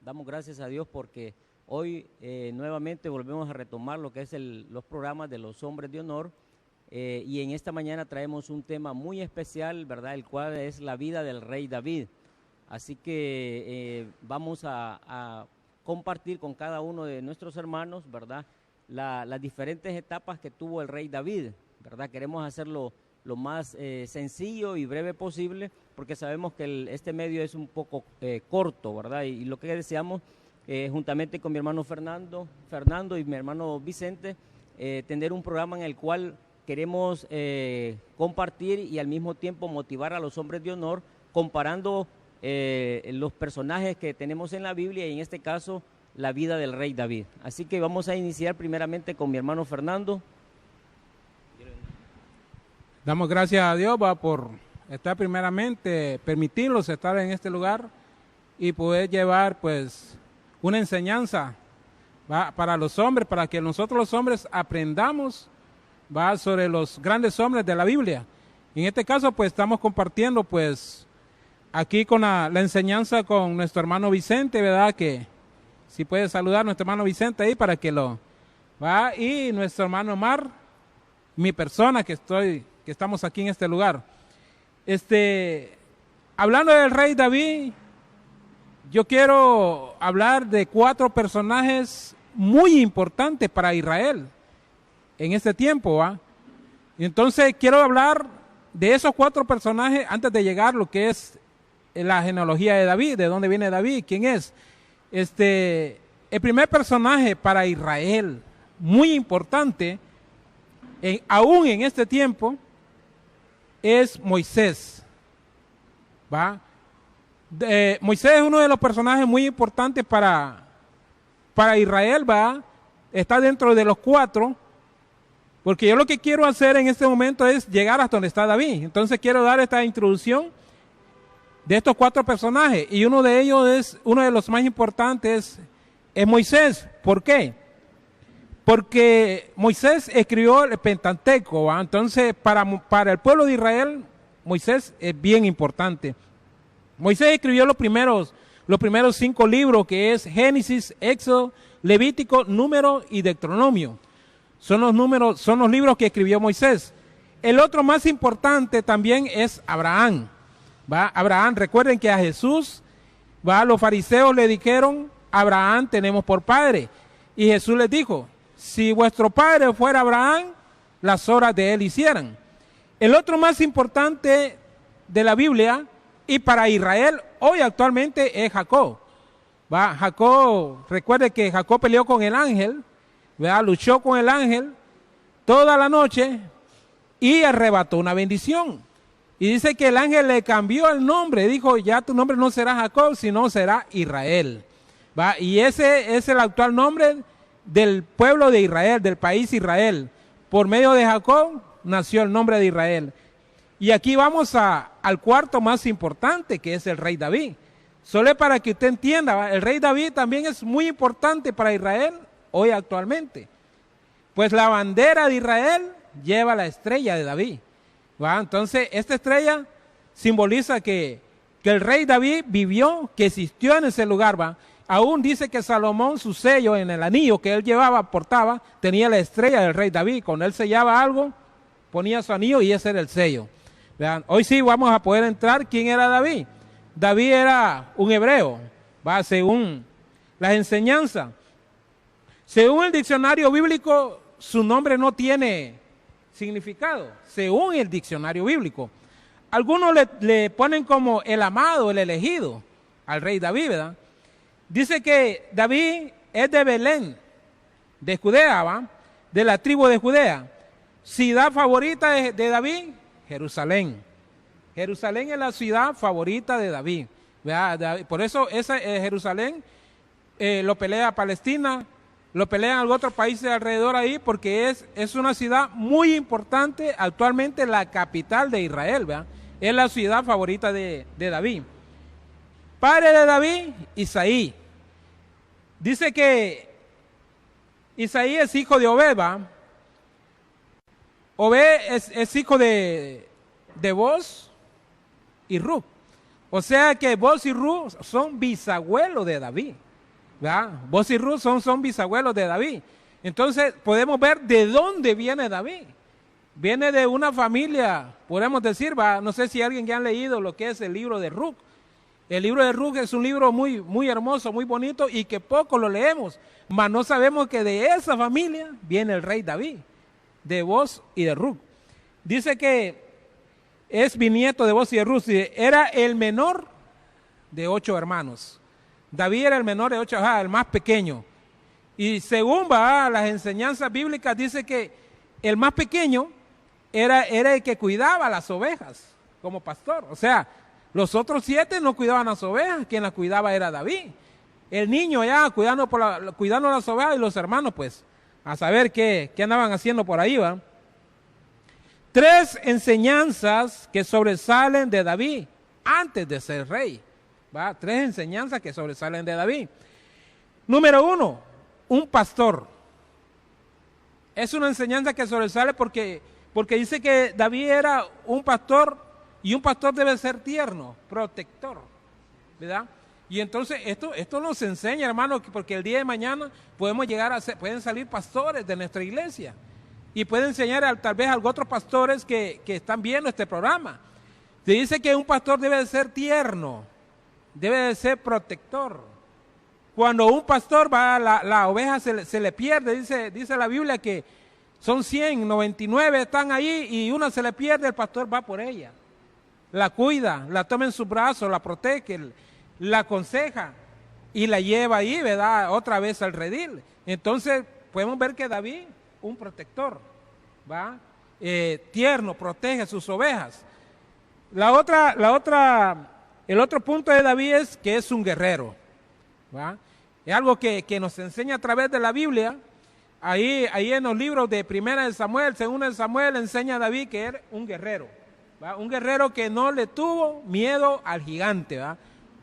Damos gracias a Dios porque hoy nuevamente volvemos a retomar lo que es los programas de los hombres de honor y en esta mañana traemos un tema muy especial, ¿verdad? El cual es la vida del rey David. Así que vamos a compartir con cada uno de nuestros hermanos, ¿verdad? Las diferentes etapas que tuvo el rey David, ¿verdad? Queremos hacerlo lo más sencillo y breve posible, porque sabemos que este medio es un poco corto, ¿verdad? Y lo que deseamos, juntamente con mi hermano Fernando y mi hermano Vicente, tener un programa en el cual queremos compartir y al mismo tiempo motivar a los hombres de honor, comparando los personajes que tenemos en la Biblia y en este caso la vida del rey David. Así que vamos a iniciar primeramente con mi hermano Fernando. Damos gracias a Dios por estar primeramente, permitirnos estar en este lugar y poder llevar pues una enseñanza para los hombres, para que nosotros los hombres aprendamos sobre los grandes hombres de la Biblia. En este caso pues estamos compartiendo pues aquí con la enseñanza con nuestro hermano Vicente, ¿verdad? Que si puede saludar a nuestro hermano Vicente ahí para que y nuestro hermano Omar, mi persona que estamos aquí en este lugar. Hablando del rey David, yo quiero hablar de 4 personajes muy importantes para Israel en este tiempo, ¿va? Entonces quiero hablar de esos 4 personajes antes de llegar a lo que es la genealogía de David, de dónde viene David, quién es. El primer personaje para Israel, muy importante, aún en este tiempo, es Moisés, ¿va? Moisés es uno de los personajes muy importantes para Israel, ¿va? Está dentro de los 4, porque yo lo que quiero hacer en este momento es llegar hasta donde está David. Entonces quiero dar esta introducción de estos 4 personajes, y uno de ellos uno de los más importantes es Moisés. ¿Por qué? Porque Moisés escribió el Pentateuco, ¿va? Entonces para el pueblo de Israel Moisés es bien importante. Moisés escribió los primeros 5 libros, que es Génesis, Éxodo, Levítico, Número y Deuteronomio. Son los libros que escribió Moisés. El otro más importante también es Abraham, ¿va? Abraham, recuerden que a Jesús, ¿va? Los fariseos le dijeron: Abraham tenemos por padre, y Jesús les dijo: si vuestro padre fuera Abraham, las obras de él hicieran. El otro más importante de la Biblia y para Israel hoy actualmente es Jacob, ¿va? Jacob, recuerde que Jacob peleó con el ángel, ¿verdad? Luchó con el ángel toda la noche y arrebató una bendición. Y dice que el ángel le cambió el nombre, dijo: ya tu nombre no será Jacob, sino será Israel, ¿va? Y ese es el actual nombre del pueblo de Israel, del país Israel. Por medio de Jacob nació el nombre de Israel. Y aquí vamos al cuarto más importante, que es el rey David. Solo para que usted entienda, ¿va? El rey David también es muy importante para Israel hoy actualmente, pues la bandera de Israel lleva la estrella de David, ¿va? Entonces esta estrella simboliza que el rey David vivió, que existió en ese lugar, ¿va? Aún dice que Salomón, su sello en el anillo que él portaba, tenía la estrella del rey David. Cuando él sellaba algo, ponía su anillo y ese era el sello. Vean, hoy sí vamos a poder entrar. ¿Quién era David? David era un hebreo, ¿va? Según las enseñanzas. Según el diccionario bíblico, su nombre no tiene significado, según el diccionario bíblico. Algunos le ponen como el amado, el elegido, al rey David, ¿verdad? Dice que David es de Belén, de Judea, ¿va? De la tribu de Judea. Ciudad favorita de David, Jerusalén. Jerusalén es la ciudad favorita de David, ¿verdad? Por eso Jerusalén lo pelea Palestina, lo pelean otros países alrededor ahí, porque es una ciudad muy importante, actualmente la capital de Israel, ¿verdad? Es la ciudad favorita de David. Padre de David, Isaí. Dice que Isaí es hijo de Obed, ¿va? Obed es hijo de Boz y Ruth. O sea que Boz y Ruth son bisabuelos de David, ¿verdad? Boz y Ruth son bisabuelos de David. Entonces podemos ver de dónde viene David. Viene de una familia, podemos decir, ¿va? No sé si alguien ya ha leído lo que es el libro de Ruth. El libro de Ruth es un libro muy, muy hermoso, muy bonito y que poco lo leemos, mas no sabemos que de esa familia viene el rey David, de Boz y de Ruth. Dice que es bisnieto de Boz y de Ruth, era el menor de 8 hermanos. David era el menor de 8, el más pequeño. Y según las enseñanzas bíblicas, dice que el más pequeño era el que cuidaba las ovejas como pastor. O sea, los otros 7 no cuidaban las ovejas, quien las cuidaba era David. El niño ya cuidando las ovejas y los hermanos, pues, a saber qué andaban haciendo por ahí, ¿va? 3 enseñanzas que sobresalen de David antes de ser rey, ¿va? 3 enseñanzas que sobresalen de David. Número 1, un pastor. Es una enseñanza que sobresale porque dice que David era un pastor y un pastor debe ser tierno, protector, ¿verdad? Y entonces esto nos enseña, hermano, porque el día de mañana pueden salir pastores de nuestra iglesia y pueden enseñar tal vez a otros pastores que están viendo este programa. Se dice que un pastor debe de ser tierno, debe de ser protector. Cuando un pastor la oveja se le pierde, dice la Biblia que son 100, 99 están ahí y una se le pierde, el pastor va por ella. La cuida, la toma en sus brazos, la protege, la aconseja y la lleva ahí, ¿verdad? Otra vez al redil. Entonces podemos ver que David, un protector, ¿va? Tierno, protege sus ovejas. El otro punto de David es que es un guerrero, ¿va? Es algo que nos enseña a través de la Biblia. Ahí en los libros de 1 de Samuel, 2 de Samuel, enseña a David que era un guerrero, ¿va? Un guerrero que no le tuvo miedo al gigante, ¿va?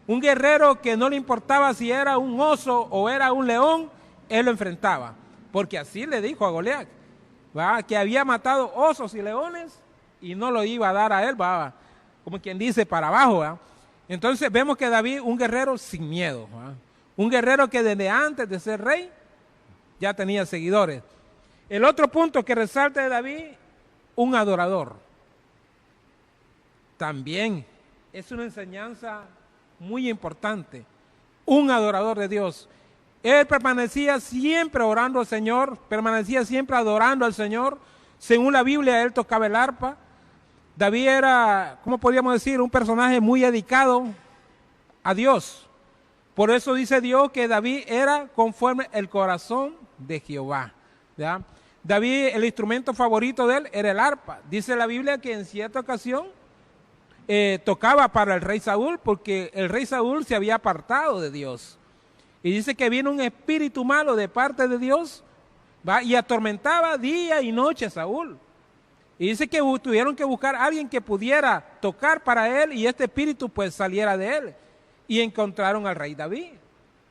Un guerrero que no le importaba si era un oso o era un león, él lo enfrentaba, porque así le dijo a Goliat, ¿va? Que había matado osos y leones y no lo iba a dar a él, ¿va? Como quien dice, para abajo, ¿va? Entonces vemos que David, un guerrero sin miedo, ¿va? Un guerrero que desde antes de ser rey ya tenía seguidores. El otro punto que resalta de David, un adorador. También es una enseñanza muy importante. Un adorador de Dios. Él permanecía siempre orando al Señor, permanecía siempre adorando al Señor. Según la Biblia, él tocaba el arpa. David era, ¿cómo podríamos decir? Un personaje muy dedicado a Dios. Por eso dice Dios que David era conforme el corazón de Jehová, ¿ya? David, el instrumento favorito de él era el arpa. Dice la Biblia que en cierta ocasión tocaba para el rey Saúl, porque el rey Saúl se había apartado de Dios. Y dice que vino un espíritu malo de parte de Dios, ¿va? Y atormentaba día y noche a Saúl. Y dice que tuvieron que buscar a alguien que pudiera tocar para él y este espíritu pues saliera de él. Y encontraron al rey David.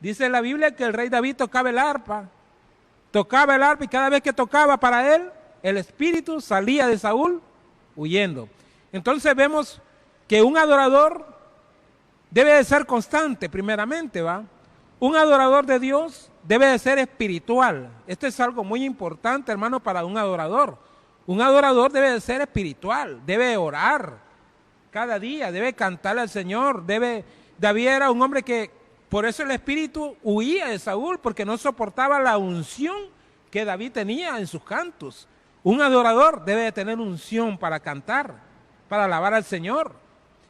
Dice la Biblia que el rey David tocaba el arpa y cada vez que tocaba para él, el espíritu salía de Saúl huyendo. Entonces vemos que un adorador debe de ser constante primeramente, ¿va? Un adorador de Dios debe de ser espiritual. Esto es algo muy importante, hermano, para un adorador. Un adorador debe de ser espiritual, debe orar cada día, debe cantarle al Señor, David era un hombre que, por eso el espíritu huía de Saúl, porque no soportaba la unción que David tenía en sus cantos. Un adorador debe de tener unción para cantar, para alabar al Señor,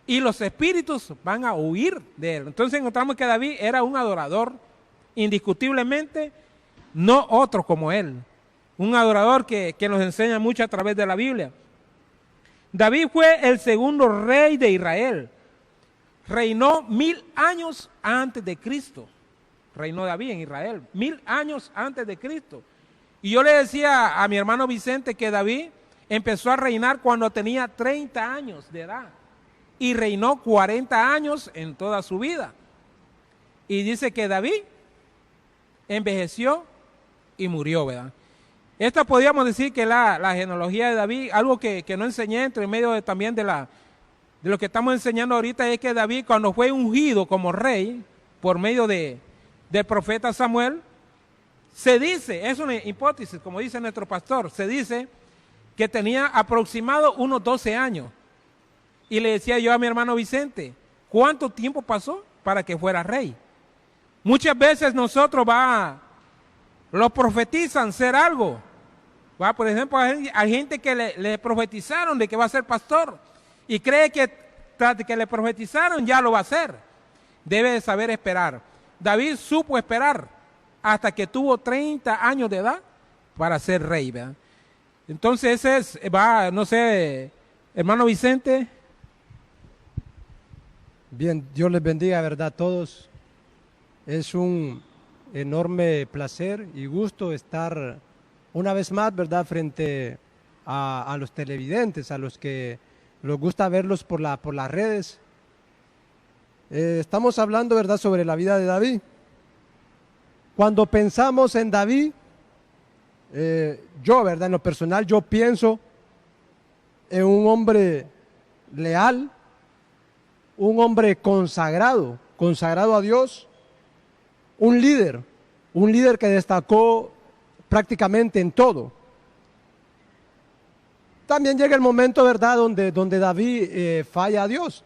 y los espíritus van a huir de él. Entonces encontramos que David era un adorador, indiscutiblemente, no otro como él. Un adorador que nos enseña mucho a través de la Biblia. David fue el segundo rey de Israel. Reinó 1000 años antes de Cristo. Reinó David en Israel, 1000 años antes de Cristo. Y yo le decía a mi hermano Vicente que David empezó a reinar cuando tenía 30 años de edad. Y reinó 40 años en toda su vida. Y dice que David envejeció y murió, ¿verdad? Esta podríamos decir que la genealogía de David, algo que no enseñé entre medio también de de lo que estamos enseñando ahorita es que David, cuando fue ungido como rey por medio del profeta Samuel, se dice, es una hipótesis, como dice nuestro pastor, se dice que tenía aproximado unos 12 años. Y le decía yo a mi hermano Vicente, ¿cuánto tiempo pasó para que fuera rey? Muchas veces nosotros lo profetizan ser algo. Por ejemplo, hay gente que le profetizaron de que va a ser pastor y cree que tras de que le profetizaron ya lo va a hacer. Debe de saber esperar. David supo esperar hasta que tuvo 30 años de edad para ser rey, ¿verdad? Entonces ese es, no sé, hermano Vicente. Bien, Dios les bendiga, ¿verdad? A todos. Es un enorme placer y gusto estar una vez más, ¿verdad? Frente a los televidentes, a los que les gusta verlos por las redes. Estamos hablando, ¿verdad?, sobre la vida de David. Cuando pensamos en David, yo, ¿verdad?, en lo personal, yo pienso en un hombre leal, un hombre consagrado a Dios, un líder que destacó prácticamente en todo. También llega el momento, ¿verdad?, donde David falla a Dios.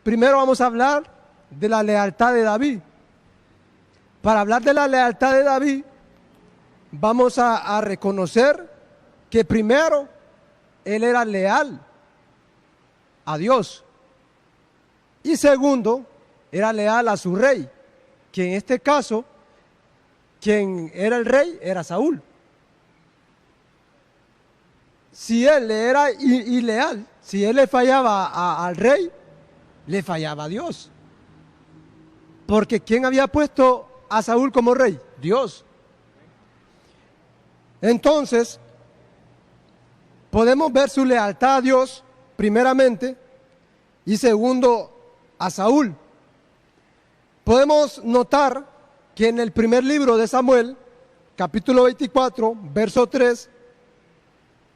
Primero vamos a hablar de la lealtad de David. Para hablar de la lealtad de David, vamos a reconocer que primero él era leal a Dios. Y segundo, era leal a su rey, que en este caso, quien era el rey era Saúl. Si él le era ileal, si él le fallaba al rey, le fallaba a Dios. Porque ¿quién había puesto a Saúl como rey? Dios. Entonces, podemos ver su lealtad a Dios, primeramente, y segundo, a Saúl. Podemos notar que en el primer libro de Samuel, capítulo 24, verso 3,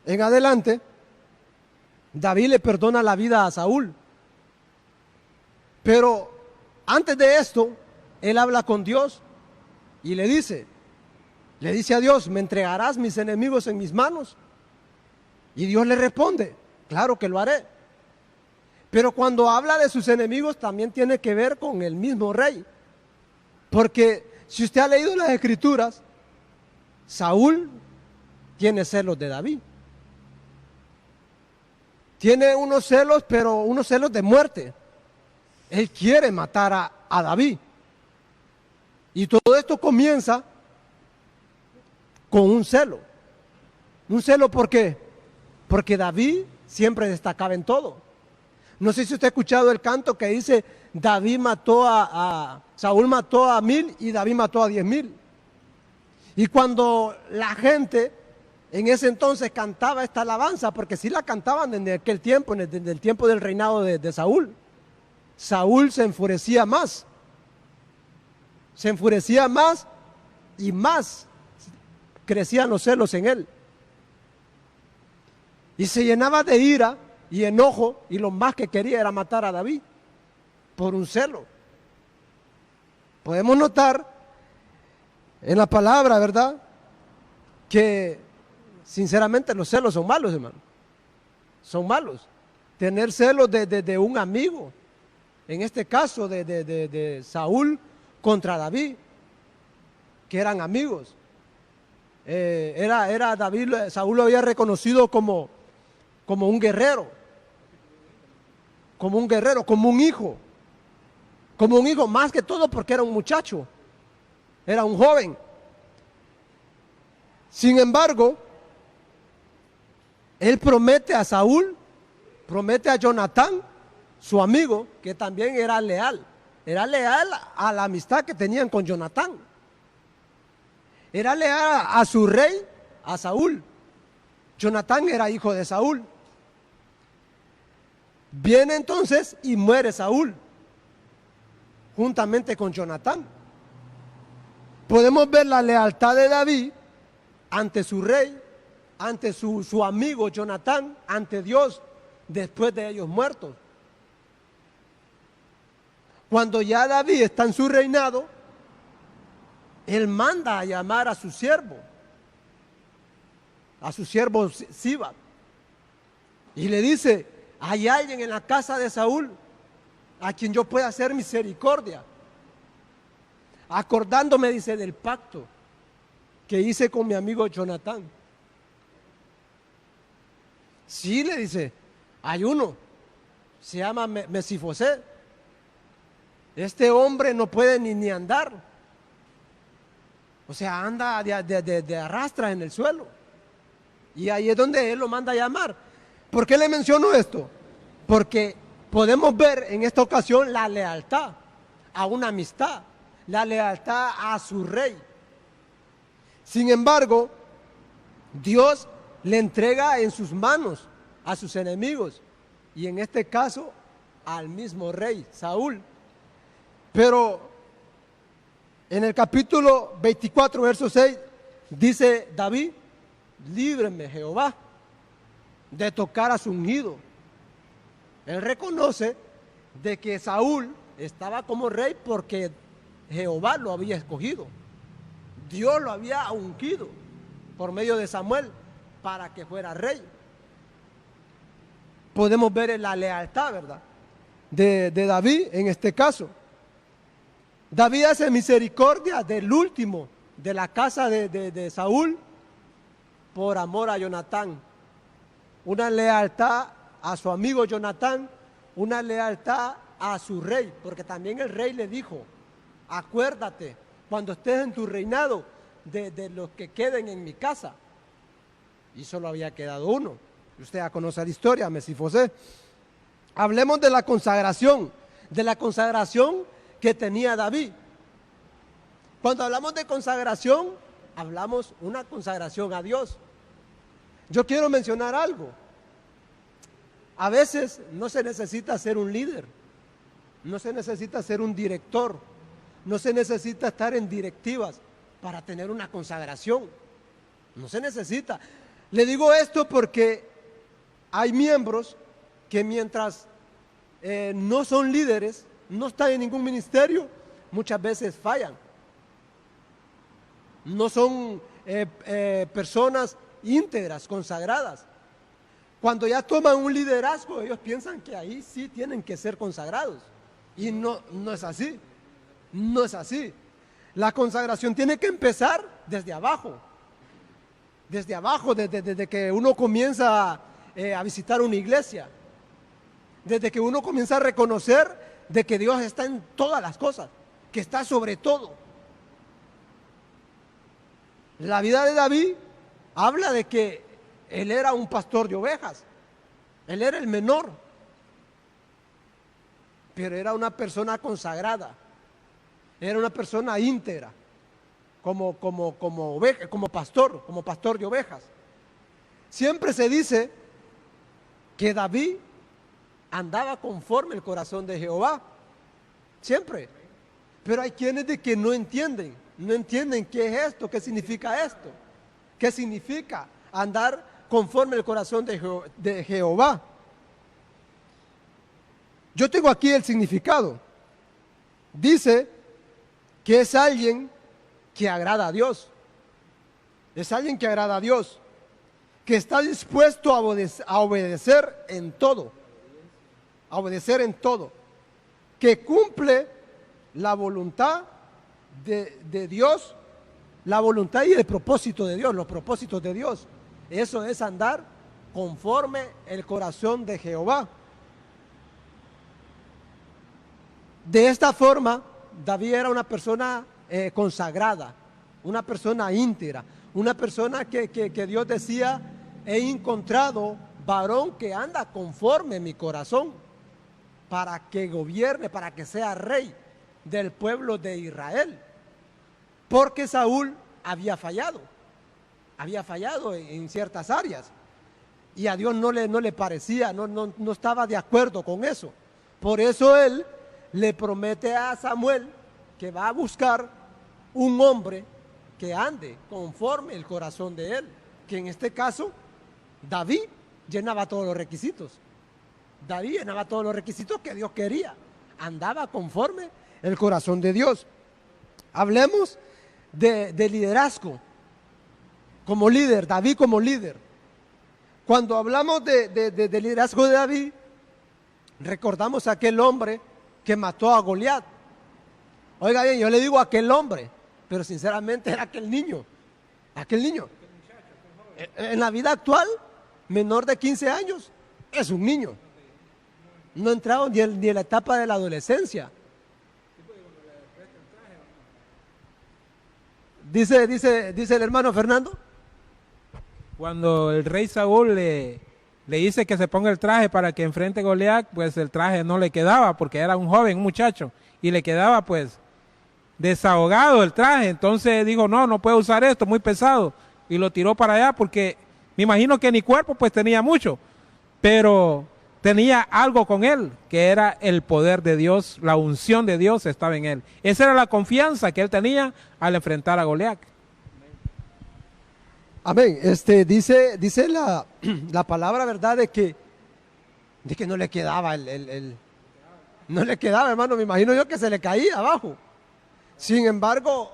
en adelante, David le perdona la vida a Saúl. Pero antes de esto, él habla con Dios y le dice a Dios, ¿me entregarás mis enemigos en mis manos? Y Dios le responde, claro que lo haré. Pero cuando habla de sus enemigos también tiene que ver con el mismo rey. Porque si usted ha leído las Escrituras, Saúl tiene celos de David. Tiene unos celos, pero unos celos de muerte. Él quiere matar a David. Y todo esto comienza con un celo. ¿Un celo por qué? Porque David siempre destacaba en todo. No sé si usted ha escuchado el canto que dice, Saúl mató a 1000 y David mató a 10,000. Y cuando la gente en ese entonces cantaba esta alabanza, porque sí la cantaban desde aquel tiempo, desde el tiempo del reinado de Saúl, Saúl se enfurecía más y más crecían los celos en él. Y se llenaba de ira y enojo, y lo más que quería era matar a David por un celo. Podemos notar en la palabra, ¿verdad?, que sinceramente los celos son malos, hermano. Son malos. Tener celos de un amigo, en este caso de Saúl contra David, que eran amigos. David, Saúl lo había reconocido como un guerrero, como un hijo, más que todo porque era un muchacho, era un joven. Sin embargo, él promete a Saúl, promete a Jonatán, su amigo, que también era leal a la amistad que tenían con Jonatán, era leal a su rey, a Saúl. Jonatán era hijo de Saúl. Viene entonces y muere Saúl, juntamente con Jonatán. Podemos ver la lealtad de David ante su rey, ante su amigo Jonatán, ante Dios, después de ellos muertos. Cuando ya David está en su reinado, él manda a llamar a su siervo Siba, y le dice: hay alguien en la casa de Saúl a quien yo pueda hacer misericordia, acordándome, dice, del pacto que hice con mi amigo Jonatán. Sí, le dice, hay uno, se llama Mesifosé. Este hombre no puede ni andar, o sea, anda de arrastra en el suelo. Y ahí es donde él lo manda a llamar. ¿Por qué le menciono esto? Porque podemos ver en esta ocasión la lealtad a una amistad, la lealtad a su rey. Sin embargo, Dios le entrega en sus manos a sus enemigos, y en este caso al mismo rey, Saúl. Pero en el capítulo 24, verso 6, dice David: líbreme, Jehová, de tocar a su ungido. Él reconoce de que Saúl estaba como rey porque Jehová lo había escogido. Dios lo había ungido por medio de Samuel para que fuera rey. Podemos ver la lealtad, ¿verdad?, de David en este caso. David hace misericordia del último de la casa de Saúl por amor a Jonatán. Una lealtad a su amigo Jonatán, una lealtad a su rey, porque también el rey le dijo: acuérdate cuando estés en tu reinado de los que queden en mi casa. Y solo había quedado uno. Usted ya conoce la historia, Mesifosé. Hablemos de la consagración que tenía David. Cuando hablamos de consagración, hablamos una consagración a Dios. Yo quiero mencionar algo. A veces no se necesita ser un líder, no se necesita ser un director, no se necesita estar en directivas para tener una consagración. No se necesita. Le digo esto porque hay miembros que mientras no son líderes, no están en ningún ministerio, muchas veces fallan. No son personas íntegras, consagradas. Cuando ya toman un liderazgo, ellos piensan que ahí sí tienen que ser consagrados. Y no es así. No es así. La consagración tiene que empezar desde abajo. Desde abajo, desde que uno comienza a visitar una iglesia. Desde que uno comienza a reconocer de que Dios está en todas las cosas, que está sobre todo. La vida de David habla de que él era un pastor de ovejas, él era el menor, pero era una persona consagrada, era una persona íntegra, como pastor de ovejas. Siempre se dice que David andaba conforme el corazón de Jehová, siempre. Pero hay quienes de que no entienden qué es esto, qué significa esto, qué significa andar conforme el corazón de Jehová. Yo tengo aquí el significado. Dice que es alguien que agrada a Dios. Es alguien que agrada a Dios, que está dispuesto a obedecer en todo. A obedecer en todo. Que cumple la voluntad de Dios, la voluntad y el propósito de Dios, los propósitos de Dios. Eso es andar conforme el corazón de Jehová. De esta forma, David era una persona consagrada, una persona íntegra, una persona que Dios decía: he encontrado varón que anda conforme mi corazón, para que gobierne, para que sea rey del pueblo de Israel. Porque Saúl había fallado en ciertas áreas, y a Dios no le parecía, no estaba de acuerdo con eso. Por eso él le promete a Samuel que va a buscar un hombre que ande conforme el corazón de él, que en este caso David llenaba todos los requisitos. David llenaba todos los requisitos que Dios quería. andaba conforme el corazón de Dios. Hablemos de liderazgo, como líder, David como líder. Cuando hablamos de liderazgo de David, recordamos a aquel hombre que mató a Goliat. Oiga bien, yo le digo aquel hombre, pero sinceramente era aquel niño. En la vida actual, menor de 15 años, es un niño. No ha entrado ni en la etapa de la adolescencia. Dice el hermano Fernando. Cuando el rey Saúl le dice que se ponga el traje para que enfrente a Goliat, pues el traje no le quedaba porque era un joven, un muchacho, y le quedaba pues desahogado el traje. Entonces dijo, no puedo usar esto, muy pesado, y lo tiró para allá porque me imagino que ni cuerpo pues tenía mucho, pero tenía algo con él, que era el poder de Dios, la unción de Dios estaba en él. Esa era la confianza que él tenía al enfrentar a Goliat. Amén. Dice la palabra, ¿verdad? De que no le quedaba no le quedaba, hermano. Me imagino yo que se le caía abajo. Sin embargo,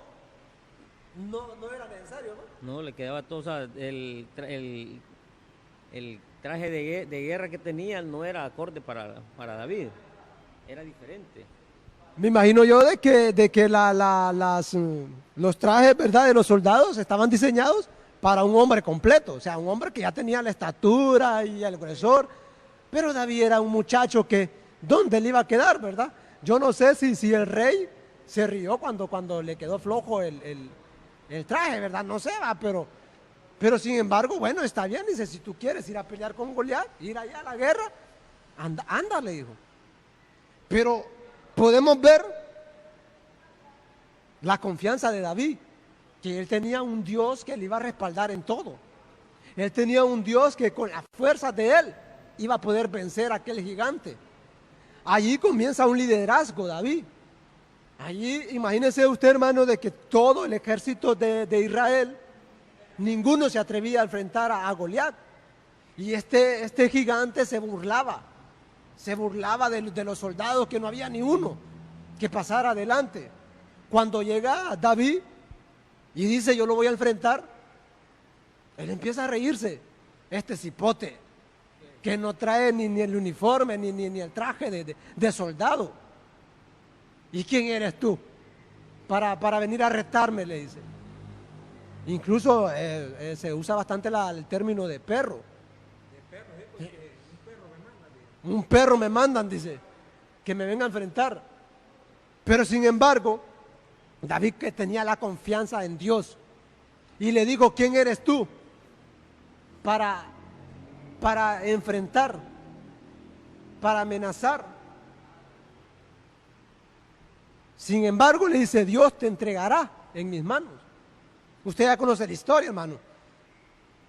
no era necesario, ¿no? No, le quedaba todo, o sea, el traje de guerra que tenía no era acorde para David. Era diferente. Me imagino yo de que los trajes, ¿verdad?, de los soldados estaban diseñados para un hombre completo, o sea, un hombre que ya tenía la estatura y el gruesor, pero David era un muchacho que, ¿dónde le iba a quedar, verdad? Yo no sé si el rey se rió cuando le quedó flojo el traje, ¿verdad? No sé, va, pero sin embargo, bueno, está bien, dice, si tú quieres ir a pelear con Goliat, ir allá a la guerra, anda, le dijo. Pero podemos ver la confianza de David, que él tenía un Dios que le iba a respaldar en todo. Él tenía un Dios que con las fuerzas de él iba a poder vencer a aquel gigante. Allí comienza un liderazgo, David. Allí, imagínese usted, hermano, de que todo el ejército de Israel, ninguno se atrevía a enfrentar a Goliat. Y este gigante se burlaba de los soldados, que no había ni uno que pasara adelante. Cuando llega David y dice, yo lo voy a enfrentar, él empieza a reírse. Este cipote que no trae ni el uniforme ni el traje de soldado. ¿Y quién eres tú para venir a retarme?, le dice. Incluso se usa bastante el término de perro. Un perro me mandan, dice, que me venga a enfrentar. Pero sin embargo, David, que tenía la confianza en Dios, y le dijo, ¿quién eres tú para enfrentar, para amenazar? Sin embargo, le dice, Dios te entregará en mis manos. Usted ya conoce la historia, hermano.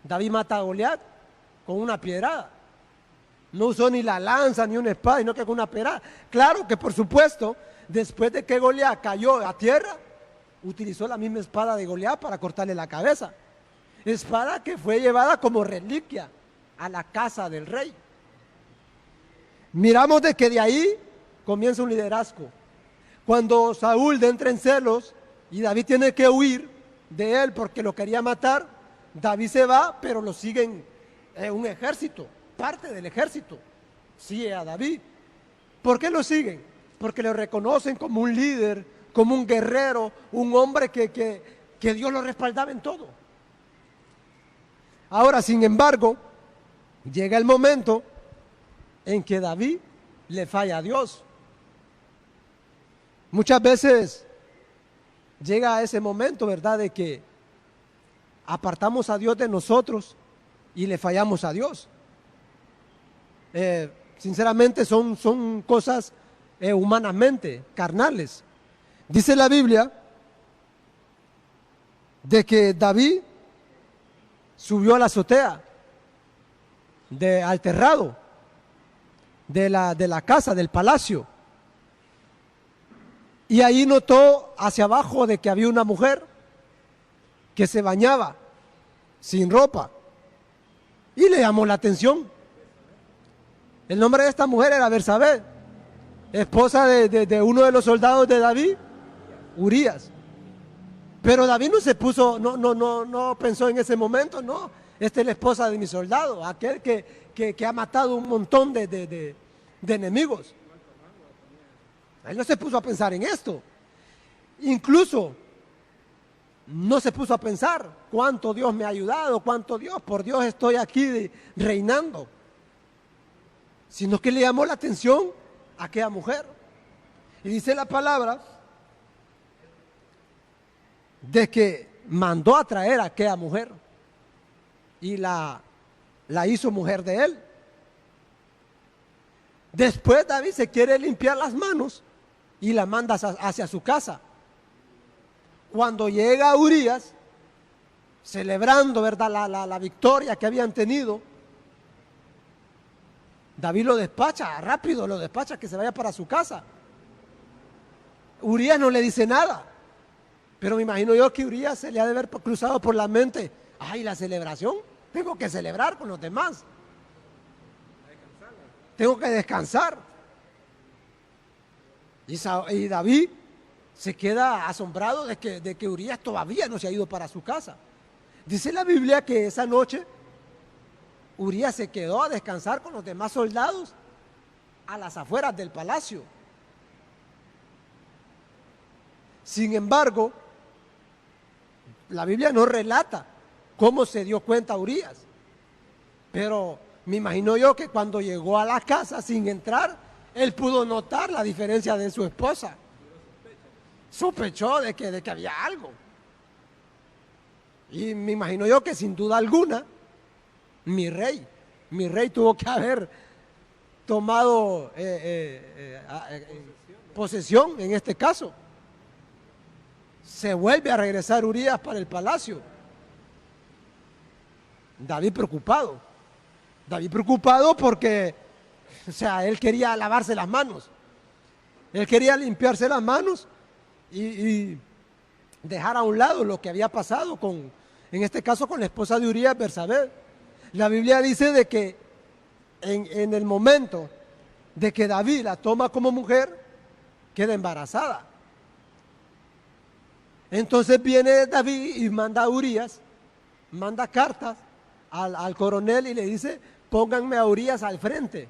David mata a Goliat con una piedrada. No usó ni la lanza ni una espada, sino que con una piedrada. Claro que, por supuesto, después de que Goliat cayó a tierra, utilizó la misma espada de Goliat para cortarle la cabeza. Espada que fue llevada como reliquia a la casa del rey. Miramos de que de ahí comienza un liderazgo. Cuando Saúl entra en celos y David tiene que huir de él porque lo quería matar, David se va, pero lo siguen un ejército, parte del ejército sigue a David. ¿Por qué lo siguen? Porque lo reconocen como un líder, como un guerrero, un hombre que Dios lo respaldaba en todo. Ahora, sin embargo, llega el momento en que David le falla a Dios. Muchas veces llega ese momento, ¿verdad?, de que apartamos a Dios de nosotros y le fallamos a Dios. Sinceramente son cosas humanamente carnales. Dice la Biblia de que David subió a la azotea al terrado de la casa, del palacio, y ahí notó hacia abajo de que había una mujer que se bañaba sin ropa y le llamó la atención. El nombre de esta mujer era Bersabé. esposa de uno de los soldados de David, Urías. Pero David no se puso, no pensó en ese momento, no, esta es la esposa de mi soldado, aquel que ha matado un montón de enemigos. Él no se puso a pensar en esto. Incluso no se puso a pensar cuánto Dios me ha ayudado, cuánto Dios, por Dios estoy aquí reinando. Sino que le llamó la atención a aquella mujer. Y dice la palabra de que mandó a traer a aquella mujer y la hizo mujer de él. Después David se quiere limpiar las manos y la manda hacia su casa. Cuando llega Urías, celebrando, ¿verdad?, la victoria que habían tenido, David lo despacha, rápido lo despacha, que se vaya para su casa. Urías no le dice nada, pero me imagino yo que Urías se le ha de haber cruzado por la mente, ay, la celebración, tengo que celebrar con los demás, tengo que descansar. Y David se queda asombrado de que Urías todavía no se ha ido para su casa. Dice la Biblia que esa noche Urías se quedó a descansar con los demás soldados a las afueras del palacio. Sin embargo, la Biblia no relata cómo se dio cuenta Urías, pero me imagino yo que cuando llegó a la casa sin entrar, él pudo notar la diferencia de su esposa. Sospechó de que había algo. Y me imagino yo que sin duda alguna, mi rey tuvo que haber tomado posesión en este caso. Se vuelve a regresar Urías para el palacio. David preocupado porque, o sea, él quería lavarse las manos. Él quería limpiarse las manos y dejar a un lado lo que había pasado en este caso con la esposa de Urías, Bersabé. La Biblia dice de que en el momento de que David la toma como mujer, queda embarazada. Entonces viene David y manda a Urías, manda cartas al coronel y le dice, pónganme a Urías al frente,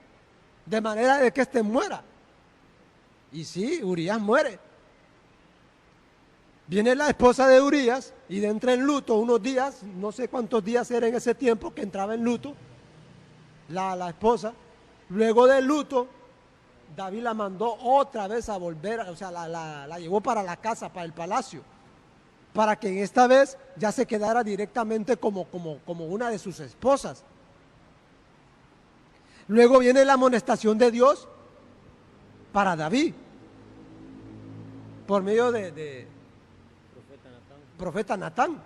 de manera de que éste muera. Y sí, Urías muere. Viene la esposa de Urías y entra en luto unos días, no sé cuántos días era en ese tiempo que entraba en luto la esposa. Luego del luto, David la mandó otra vez a volver, o sea, la llevó para la casa, para el palacio, para que en esta vez ya se quedara directamente como una de sus esposas. Luego viene la amonestación de Dios para David, por medio de profeta Natán.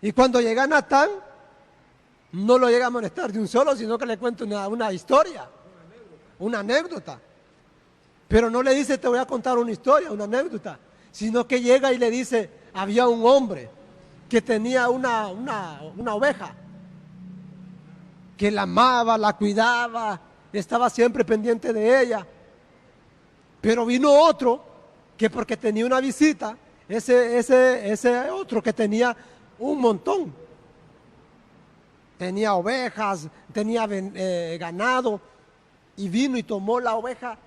Y cuando llega Natán, no lo llega a amonestar de un solo, sino que le cuenta una historia, una anécdota. Pero no le dice, te voy a contar una historia, una anécdota, sino que llega y le dice, había un hombre que tenía una oveja, que la amaba, la cuidaba, estaba siempre pendiente de ella. Pero vino otro que porque tenía una visita, ese otro que tenía un montón, tenía ovejas, tenía ganado, y vino y tomó la oveja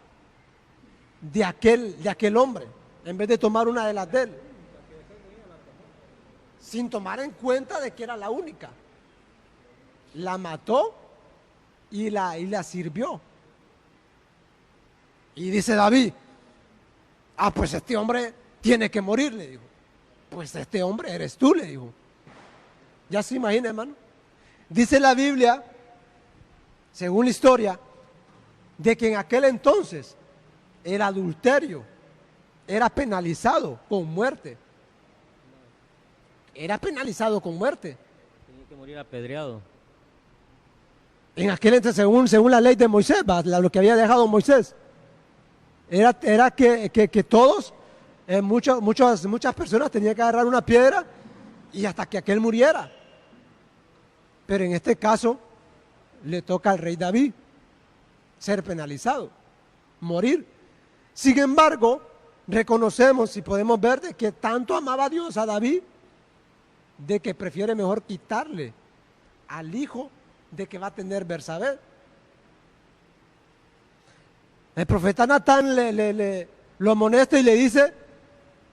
de aquel hombre, en vez de tomar una de las de él, sin tomar en cuenta de que era la única. La mató y la sirvió. Y dice David, pues este hombre tiene que morir, le dijo. Pues este hombre eres tú, le dijo. Ya se imagina, hermano. Dice la Biblia, según la historia, de que en aquel entonces el adulterio era penalizado con muerte. Era penalizado con muerte. Tenía que morir apedreado. En aquel entonces, según la ley de Moisés, lo que había dejado Moisés, era que todos, muchas personas tenían que agarrar una piedra y hasta que aquel muriera. Pero en este caso le toca al rey David. ser penalizado, morir. Sin embargo, reconocemos y podemos ver de que tanto amaba Dios a David, de que prefiere mejor quitarle al hijo de que va a tener Bersabé. El profeta Natán lo amonesta y le dice: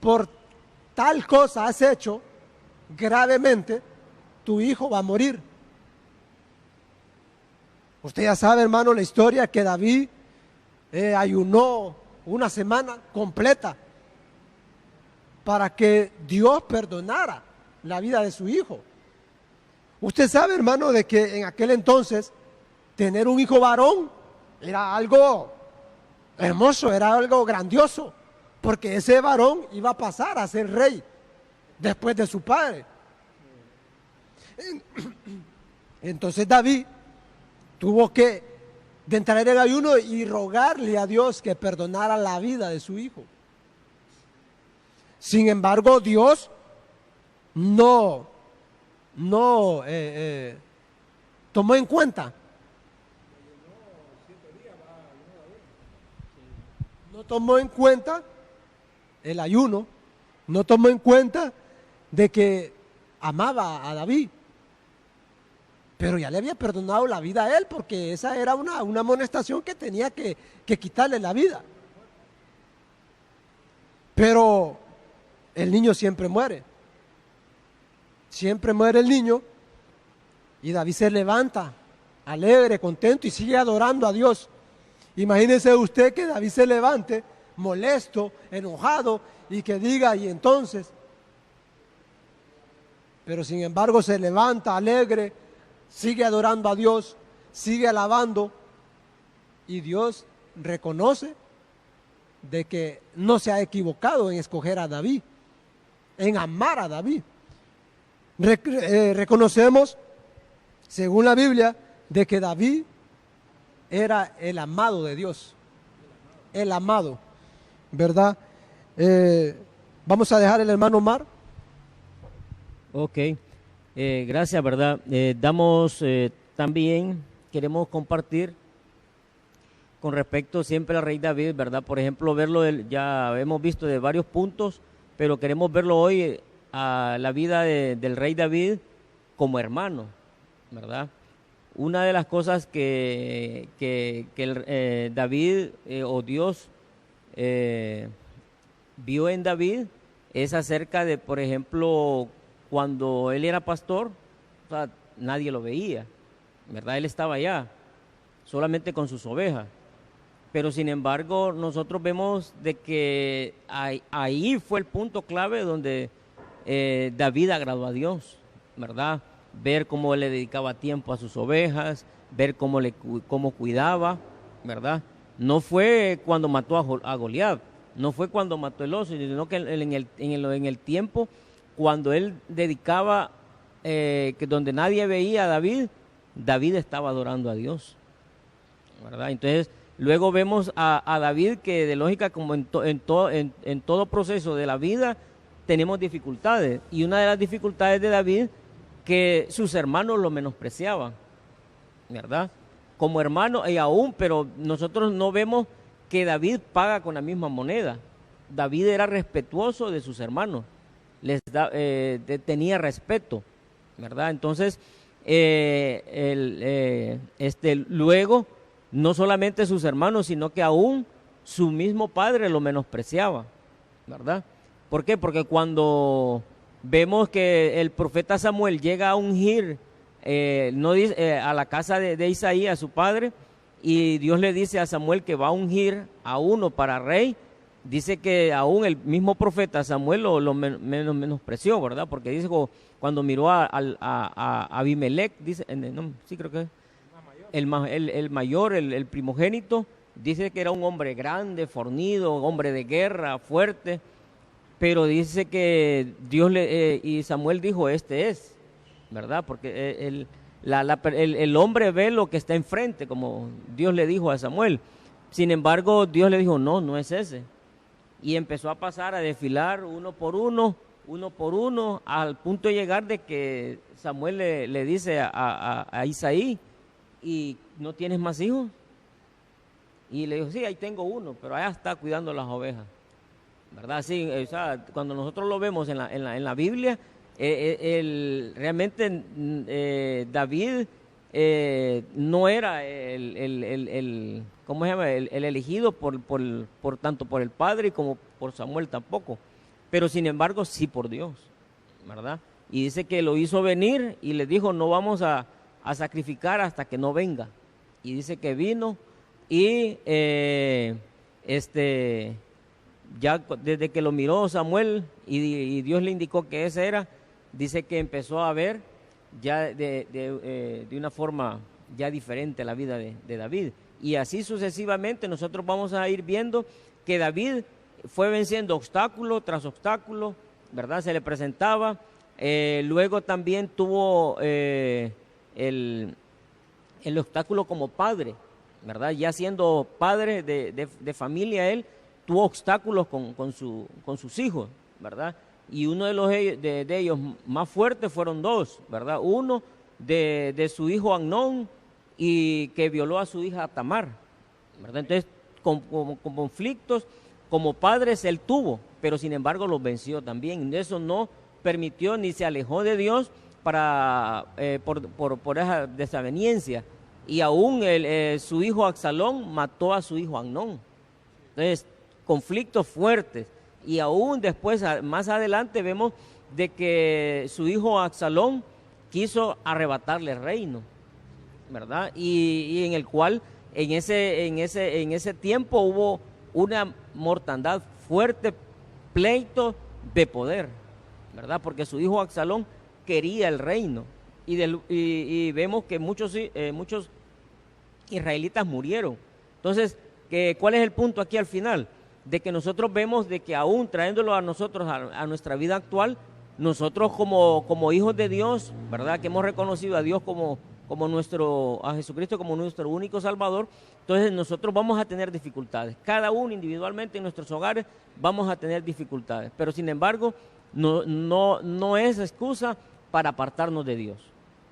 por tal cosa has hecho gravemente, tu hijo va a morir. Usted ya sabe, hermano, la historia que David ayunó una semana completa para que Dios perdonara la vida de su hijo. Usted sabe, hermano, de que en aquel entonces tener un hijo varón era algo hermoso, era algo grandioso, porque ese varón iba a pasar a ser rey después de su padre. Entonces David tuvo que entrar en ayuno y rogarle a Dios que perdonara la vida de su hijo. Sin embargo, Dios no tomó en cuenta. No tomó en cuenta el ayuno, no tomó en cuenta de que amaba a David, pero ya le había perdonado la vida a él, porque esa era una amonestación que tenía que quitarle la vida. Pero el niño siempre muere el niño, y David se levanta alegre, contento, y sigue adorando a Dios. Imagínese usted que David se levante molesto, enojado, y que diga: y entonces, pero sin embargo se levanta alegre, sigue adorando a Dios, sigue alabando, y Dios reconoce de que no se ha equivocado en escoger a David, en amar a David. Reconocemos, según la Biblia, de que David era el amado de Dios, el amado, ¿verdad? Vamos a dejar el hermano Omar. Ok, gracias, ¿verdad? También queremos compartir con respecto siempre al rey David, ¿verdad? Por ejemplo, ya hemos visto de varios puntos, pero queremos verlo hoy a la vida del rey David como hermano, ¿verdad? Una de las cosas que David o Dios vio en David es acerca de, por ejemplo, cuando él era pastor, o sea, nadie lo veía, ¿verdad? Él estaba allá, solamente con sus ovejas. Pero sin embargo, nosotros vemos de que ahí fue el punto clave donde David agradó a Dios, ¿verdad? Ver cómo él le dedicaba tiempo a sus ovejas, ver cómo cuidaba, ¿verdad? No fue cuando mató a Goliat, no fue cuando mató el oso, sino que en el tiempo cuando él dedicaba, que donde nadie veía a David, David estaba adorando a Dios, ¿verdad? Entonces, luego vemos a David que de lógica, como en todo proceso de la vida, tenemos dificultades. Y una de las dificultades de David, que sus hermanos lo menospreciaban, ¿verdad? Como hermano y aún, pero nosotros no vemos que David paga con la misma moneda. David era respetuoso de sus hermanos, tenía respeto, ¿verdad? Entonces, luego, no solamente sus hermanos, sino que aún su mismo padre lo menospreciaba, ¿verdad? ¿Por qué? Porque cuando vemos que el profeta Samuel llega a ungir a la casa de Isaí, a su padre, y Dios le dice a Samuel que va a ungir a uno para rey, dice que aún el mismo profeta Samuel lo menospreció, ¿verdad? Porque dice cuando miró a Abimelech, dice, sí creo que el mayor, el primogénito, dice que era un hombre grande, fornido, hombre de guerra, fuerte, pero dice que y Samuel dijo: este es, ¿verdad? Porque el hombre ve lo que está enfrente, como Dios le dijo a Samuel. Sin embargo, Dios le dijo: no es ese. Y empezó a pasar a desfilar uno por uno, al punto de llegar de que Samuel le dice a Isaí: ¿y no tienes más hijos? Y le dijo, sí, ahí tengo uno, pero allá está cuidando las ovejas, ¿verdad? Sí, o sea, cuando nosotros lo vemos en la Biblia, realmente David no era ¿cómo se llama? El elegido por tanto por el padre como por Samuel tampoco, pero sin embargo sí por Dios, ¿verdad? Y dice que lo hizo venir y le dijo, no vamos a sacrificar hasta que no venga. Y dice que vino y ya desde que lo miró Samuel y Dios le indicó que ese era, dice que empezó a ver ya de una forma ya diferente la vida de David. Y así sucesivamente nosotros vamos a ir viendo que David fue venciendo obstáculo tras obstáculo, ¿verdad? Se le presentaba. Luego también tuvo el obstáculo como padre, ¿verdad? Ya siendo padre de familia, él tuvo obstáculos con sus hijos, ¿verdad? Y uno de ellos más fuertes fueron dos, ¿verdad? Uno de su hijo Amnón, y que violó a su hija Tamar, ¿verdad? Entonces, con conflictos como padres él tuvo, pero sin embargo los venció también. Eso no permitió ni se alejó de Dios por esa desaveniencia. Y aún su hijo Absalón mató a su hijo Amnón. Entonces, conflictos fuertes. Y aún después, más adelante, vemos de que su hijo Absalón quiso arrebatarle el reino, ¿verdad? Y en el cual en ese tiempo hubo una mortandad fuerte, pleito de poder, ¿verdad? Porque su hijo Absalón quería el reino y vemos que muchos israelitas murieron. Entonces, ¿cuál es el punto aquí al final? De que nosotros vemos de que aún trayéndolo a nosotros, a nuestra vida actual, nosotros como hijos de Dios, ¿verdad? Que hemos reconocido a Dios a Jesucristo como nuestro único Salvador, entonces nosotros vamos a tener dificultades. Cada uno individualmente en nuestros hogares vamos a tener dificultades, pero sin embargo no es excusa para apartarnos de Dios,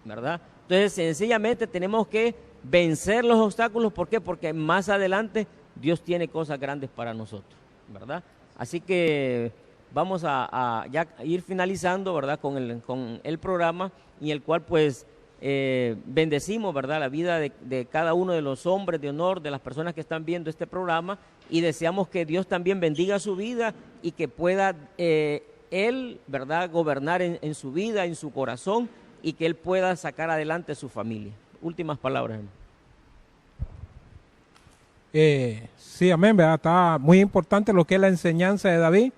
¿verdad? Entonces sencillamente tenemos que vencer los obstáculos. ¿Por qué? Porque más adelante Dios tiene cosas grandes para nosotros, ¿verdad? Así que vamos a ya ir finalizando, ¿verdad? Con el programa, en el cual pues bendecimos, ¿verdad? La vida de cada uno de los hombres de honor, de las personas que están viendo este programa, y deseamos que Dios también bendiga su vida y que pueda Él, ¿verdad? Gobernar en su vida, en su corazón, y que Él pueda sacar adelante su familia. Últimas palabras, hermano. Sí, amén, ¿verdad? Está muy importante lo que es la enseñanza de David.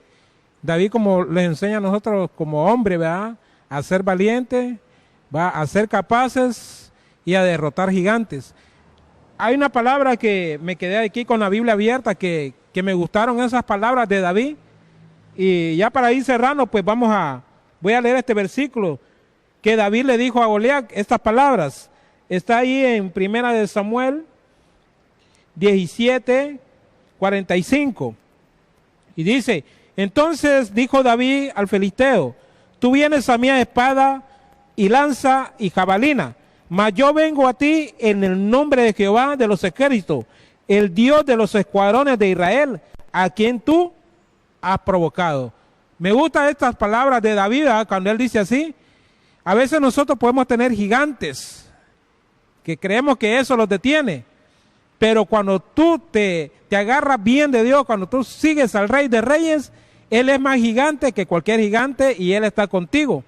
David, como les enseña a nosotros como hombre, ¿verdad? A ser valiente, va a ser capaces y a derrotar gigantes. Hay una palabra que me quedé aquí con la Biblia abierta, que me gustaron esas palabras de David. Y ya para ir cerrando, pues voy a leer este versículo que David le dijo a Goliat, estas palabras. Está ahí en Primera de Samuel 17:45. Y dice, entonces dijo David al filisteo, tú vienes a mí a espada y lanza y jabalina, mas yo vengo a ti en el nombre de Jehová de los ejércitos, el Dios de los escuadrones de Israel, a quien tú has provocado. Me gustan estas palabras de David, ¿eh? Cuando él dice así. A veces nosotros podemos tener gigantes que creemos que eso los detiene, pero cuando tú te agarras bien de Dios, cuando tú sigues al Rey de Reyes, Él es más gigante que cualquier gigante y Él está contigo.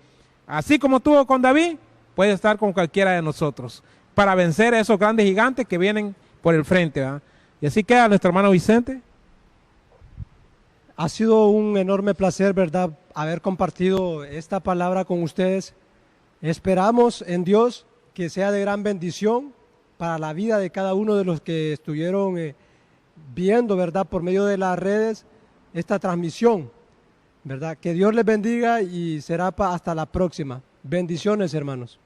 Así como estuvo con David, puede estar con cualquiera de nosotros para vencer a esos grandes gigantes que vienen por el frente, ¿verdad? Y así queda nuestro hermano Vicente. Ha sido un enorme placer, ¿verdad?, haber compartido esta palabra con ustedes. Esperamos en Dios que sea de gran bendición para la vida de cada uno de los que estuvieron viendo, ¿verdad?, por medio de las redes esta transmisión, ¿verdad? Que Dios les bendiga y será hasta la próxima. Bendiciones, hermanos.